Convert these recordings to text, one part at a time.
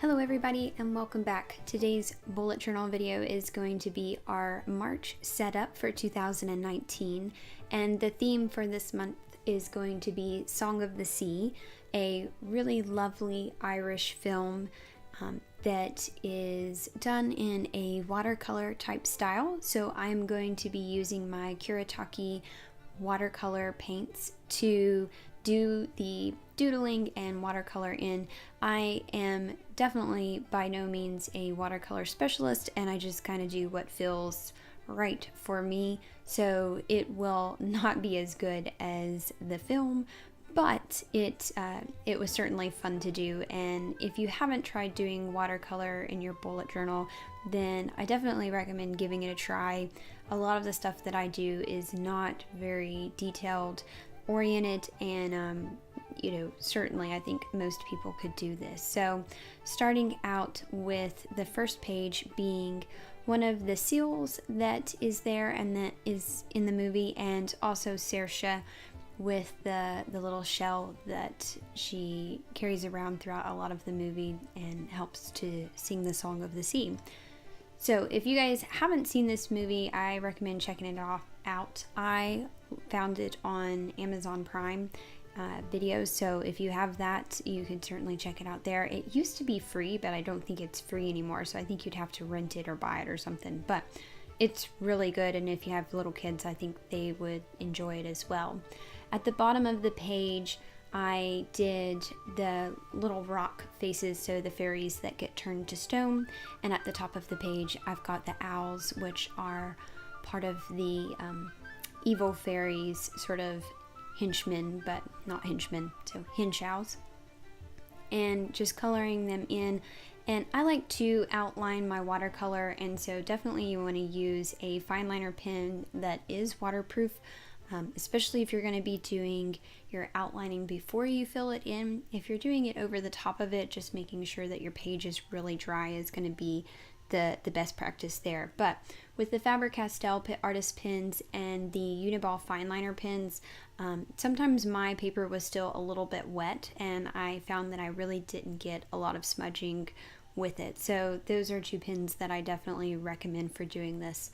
Hello everybody and welcome back. Today's bullet journal video is going to be our March setup for 2019, and the theme for this month is going to be Song of the Sea, a really lovely Irish film that is done in a watercolor type style. So I'm going to be using my Kuretake watercolor paints to do the doodling and watercolor in. I am definitely by no means a watercolor specialist, and I just kind of do what feels right for me, so it will not be as good as the film, but it was certainly fun to do. And if you haven't tried doing watercolor in your bullet journal, then I definitely recommend giving it a try. A lot of the stuff that I do is not very detailed oriented, and certainly I think most people could do this. So starting out with the first page being one of the seals that is there and that is in the movie, and also Saoirse with the little shell that she carries around throughout a lot of the movie and helps to sing the Song of the Sea. So if you guys haven't seen this movie, I recommend checking it out. I found it on Amazon Prime Video, so if you have that, you could certainly check it out there. It used to be free, but I don't think it's free anymore, so I think you'd have to rent it or buy it or something, but it's really good, and if you have little kids, I think they would enjoy it as well. At the bottom of the page, I did the little rock faces, so the fairies that get turned to stone, and at the top of the page I've got the owls, which are part of the evil fairies, sort of henchmen, but not henchmen, so hench owls, and just coloring them in. And I like to outline my watercolor, and so definitely you want to use a fine liner pen that is waterproof, especially if you're going to be doing your outlining before you fill it in. If you're doing it over the top of it, just making sure that your page is really dry is going to be the best practice there. But with the Faber-Castell artist pens and the Uniball fine liner pens, sometimes my paper was still a little bit wet, and I found that I really didn't get a lot of smudging with it. So those are two pens that I definitely recommend for doing this.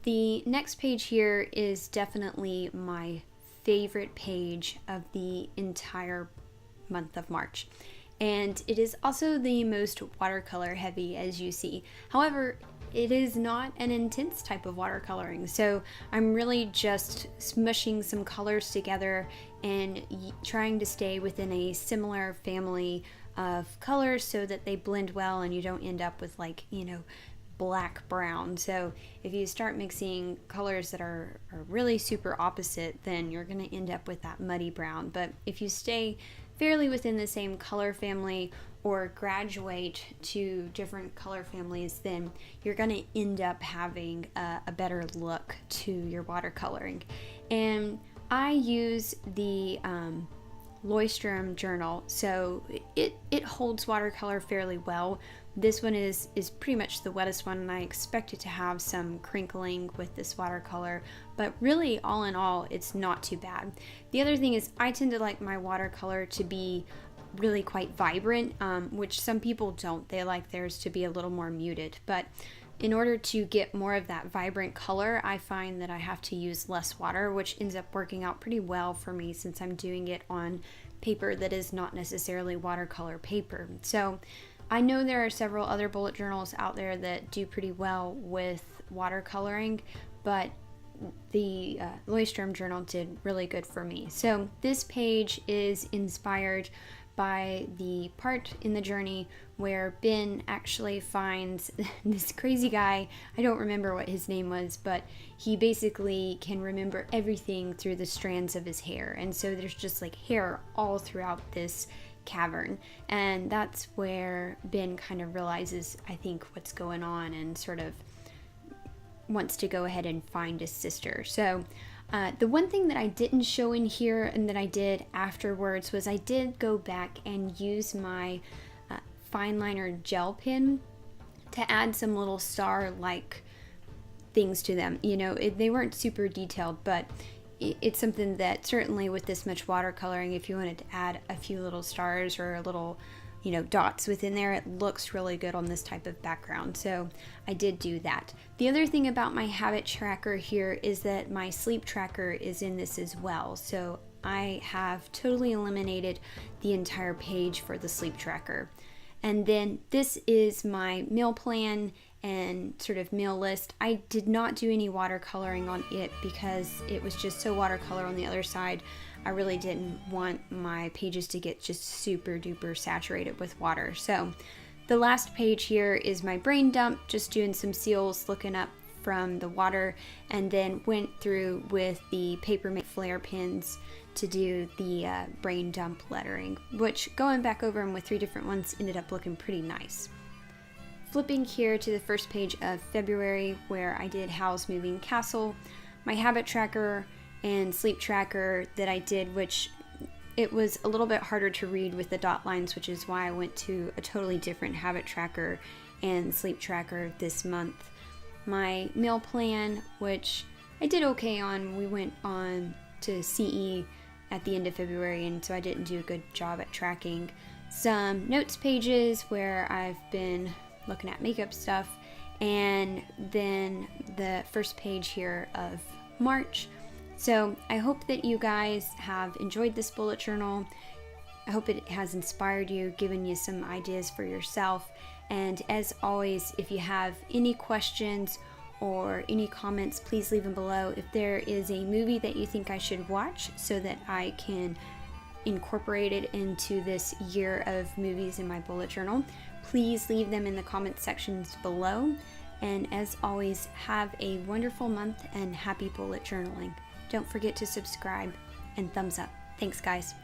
The next page here is definitely my favorite page of the entire month of March, and it is also the most watercolor heavy, as you see. However, it is not an intense type of watercoloring, so I'm really just smushing some colors together and trying to stay within a similar family of colors so that they blend well and you don't end up with, like, black brown. So if you start mixing colors that are really super opposite, then you're going to end up with that muddy brown. But if you stay fairly within the same color family or graduate to different color families, then you're going to end up having a better look to your watercoloring. And I use the Leuchtturm journal, so it holds watercolor fairly well. This one is pretty much the wettest one, and I expect it to have some crinkling with this watercolor, but really all in all it's not too bad. The other thing is I tend to like my watercolor to be really quite vibrant, which some people don't. They like theirs to be a little more muted, but in order to get more of that vibrant color, I find that I have to use less water, which ends up working out pretty well for me since I'm doing it on paper that is not necessarily watercolor paper. So I know there are several other bullet journals out there that do pretty well with watercoloring, but the Leuchtturm journal did really good for me. So this page is inspired by the part in the journey where Ben actually finds this crazy guy. I don't remember what his name was, but he basically can remember everything through the strands of his hair, and so there's just like hair all throughout this cavern, and that's where Ben kind of realizes, I think, what's going on and sort of wants to go ahead and find his sister. So the one thing that I didn't show in here and that I did afterwards was I did go back and use my fine liner gel pen to add some little star-like things to them. They weren't super detailed, but it's something that certainly with this much watercoloring, if you wanted to add a few little stars or a little dots within there. It looks really good on this type of background, so I did do that. The other thing about my habit tracker here is that my sleep tracker is in this as well, so I have totally eliminated the entire page for the sleep tracker. And then this is my meal plan and sort of meal list. I did not do any watercoloring on it because it was just so watercolor on the other side. I really didn't want my pages to get just super duper saturated with water. So the last page here is my brain dump, just doing some seals, looking up from the water, and then went through with the Papermate Flair pens to do the brain dump lettering, which going back over them with 3 different ones ended up looking pretty nice. Flipping here to the first page of February, where I did Howl's Moving Castle, my habit tracker and sleep tracker that I did, which it was a little bit harder to read with the dot lines, which is why I went to a totally different habit tracker and sleep tracker this month. My meal plan, which I did okay on, we went on to CE at the end of February, and so I didn't do a good job at tracking. Some notes pages where I've been looking at makeup stuff, and then the first page here of March. So I hope that you guys have enjoyed this bullet journal. I hope it has inspired you, given you some ideas for yourself. And as always, if you have any questions or any comments, please leave them below. If there is a movie that you think I should watch so that I can incorporate it into this year of movies in my bullet journal, please leave them in the comment sections below. And as always, have a wonderful month and happy bullet journaling. Don't forget to subscribe and thumbs up. Thanks, guys.